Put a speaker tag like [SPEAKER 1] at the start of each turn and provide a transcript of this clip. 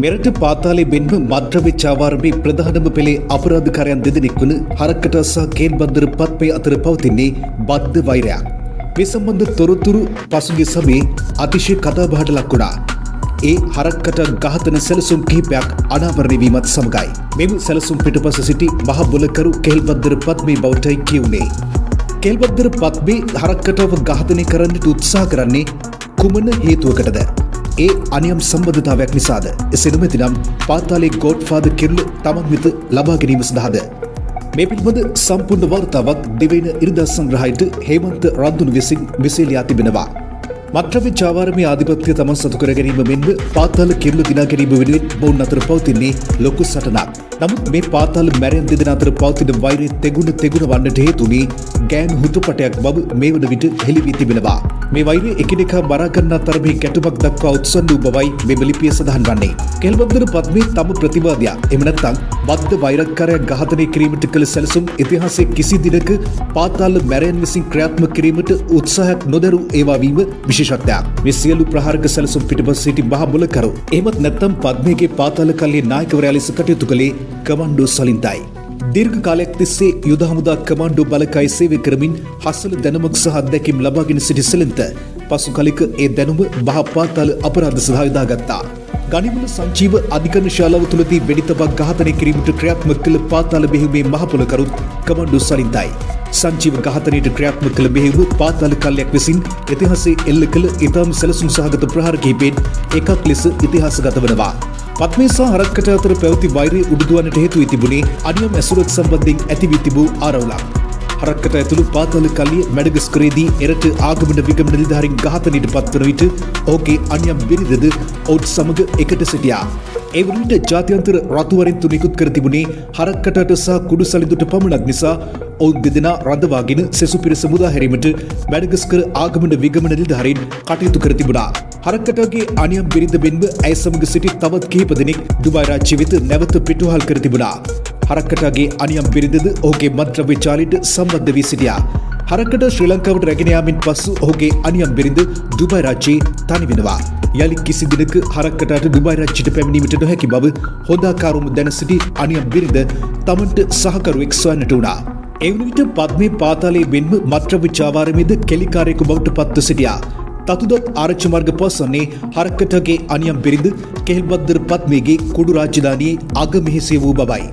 [SPEAKER 1] මෙරට පාතාලේ බෙන්ම මද්‍රව්‍ය ආවාරමේ ප්‍රධානම පෙළේ අපරාධකාරයන් දෙදෙනෙක් වන හරක්කඩ සහ කේල්බද්දර පත්මේ අතර පවතින්නේ බද්ධ වෛරයක්. මේ සම්බන්ධ තොරතුරු පසුගිය සමයේ අතිශය කතාබහට ලක් වුණා. ඒ හරක්කඩ ඝාතන සැලසුම් කිහිපයක් අනාවරණය වීමත් සමගයි. මෙම සැලසුම් පිටපස සිටි මහ බොලකරු කේල්බද්දර පත්මේ බවටයි කියුනේ. කේල්බද්දර පත්මේ හරක්කඩව ඝාතනය කරන්නට උත්සාහ කරන්නේ කුමන හේතුවකටද? ඒ අනියම් සම්බන්ධතාවයක් නිසාද? එසේ නොමැතිනම් පාතාලේ ගෝඩ්ෆාදර් කිරුළ තමන් වෙත ලබා ගැනීම සඳහාද? මේ පිළිබඳ සම්පූර්ණ වාර්තාවක් දිවයින ඉරිදා සංග්‍රහයට හේමන්ත රන්දුන විසින් මෙසේලියා තිබෙනවා. මද්‍රව්‍ය ආවාරමේ ආධිපත්‍ය තමන් සතු කර ගැනීම මෙන්ම පාතාල කිරුළ දිනා ගැනීම වෙනුවෙන් මොවුන් අතර පවතින්නේ ලොකු සටනක්. නමුත් මේ පාතාල මැරයන් දෙදෙනා අතර පවතින වෛරය තෙගුණ වන්නට හේතුනේ ගෑනු හුතුපටයක් බව මේ වන විට හෙළි වී තිබෙනවා. මේ වෛරය එකිනෙකා මරා ගන්නා තරමේ ගැටුමක් දක්වා උත්සන්න වූ බවයි මේ ලිපිය සඳහන් වන්නේ. කේල්බද්දර පත්මේ තම ප්‍රතිවාදියා එහෙම නැත්නම් බද්ධ වෛරක්කාරයා ඝාතනය කිරීමට කළ සැලසුම් ඉතිහාසයේ කිසි දිනක පාතාල මැරයන් විසින් ක්‍රියාත්මක කිරීමට උත්සාහයක් නොදරු ඒවා වීම විශේෂත්වයක්. මේ සියලු ප්‍රහාරක සැලසුම් පිටපස සිටි මහ බොලකරු එහෙමත් නැත්නම් පත්මේගේ පාතාල කල්ලියේ නායකවරයා ලෙස කටයුතු කළේ කමාන්ඩෝ සලින්තයි. දීර්ඝ කාලයක් තිස්සේ යුද හමුදා කමාන්ඩෝ බලකයි සේවය කරමින් හසල දැනුමක් සහ අත්දැකීම් ලබාගෙන සිටි සලින්ත පසු කලෙක ඒ දැනුම මහ පාතාල අපරාධ සඳහා යොදාගත්තා. ගනිවල සංජීව අධිකරණ ශාලාව තුළදී වෙඩි තබා ඝාතනය කිරීමට ක්‍රියාත්මක කළ පාතාල බෙහෙවීමේ මහ පොළකරුත් කමාන්ඩෝ සලින්තයි. සංජීව ඝාතනයට ක්‍රියාත්මක කළ බෙහෙව පාතාල කල්ලයක් විසින් ඉතිහාසයේ එල්ල කළ ඉතාම සැලසුම් සහගත ප්‍රහාර කිහිපෙන් එකක් ලෙස ඉතිහාසගත වනවා. පත්මේ සහ හරක්කඩ අතර පැවති වෛරය උඩුදුවන්නට හේතු වී තිබුණේ අනියම් ඇසුරක් සම්බන්ධයෙන් ඇති වී තිබූ ආරවුලක්. හරක්කඩ ඇතුළු පාතාල කල්ලිය මැඩගස්කරේදී එරට ආගමන විගමන නිලධාරීන් ඝාතනයට පත්වන විට ඔහුගේ අනියම් බිරිඳද ඔවුන් සමග එකට සිටියා. ඒ වන විට ජාත්‍යන්තර රතුවරින් තුනෙකුත් කර තිබුණේ හරක්කඩට සහ කුඩු සලිඳුට පමණක් නිසා ඔවුන් දෙදෙනා රඳවාගෙන සෙසු පිරිස මුදා හැරීමට මැඩගස්කර ආගමන විගමන නිලධාරීන් කටයුතු කර තිබුණා. හරක්කඩගේ අනියම් බිරිඳ මෙන්ම ඇය සමග සිටි තවත් කිහිප දෙනෙක් ඩුබායි රාජ්‍ය වෙත නැවත පිටුවහල් කර තිබුණා. හරක්කඩගේ අනියම් බිරිඳද ඔහුගේ මද්‍රව්‍ය ජාලයට සම්බන්ධ වී සිටියා. හරක්කඩ ශ්‍රී ලංකාවට රැගෙන යාමෙන් පසු ඔහුගේ අනියම් බිරිඳ ඩුබායි රාජ්‍යයේ තනි වෙනවා. යලි කිසි දිනක හරක්කඩට ඩුබායි රාජ්‍යයට පැමිණීමට නොහැකි බව හොඳාකාරවම දැන සිටි අනියම් බිරිඳ තමන්ට සහකරුවෙක් සොයන්නට වුණා. ඒ වන විට පත්මේ පාතාලයේ මෙන්ම මද්‍රව්‍ය ආවාරමේද කෙලිකාරයෙකු බවට පත්ව සිටියා. තතුදත් ආරච්චි මාර්ග පවසන්නේ හරක්කඩගේ අනියම් බිරිඳ කේල්බද්දර පත්මේගේ කුඩු රාජධානියේ අග මෙහෙසිය වූ බවයි.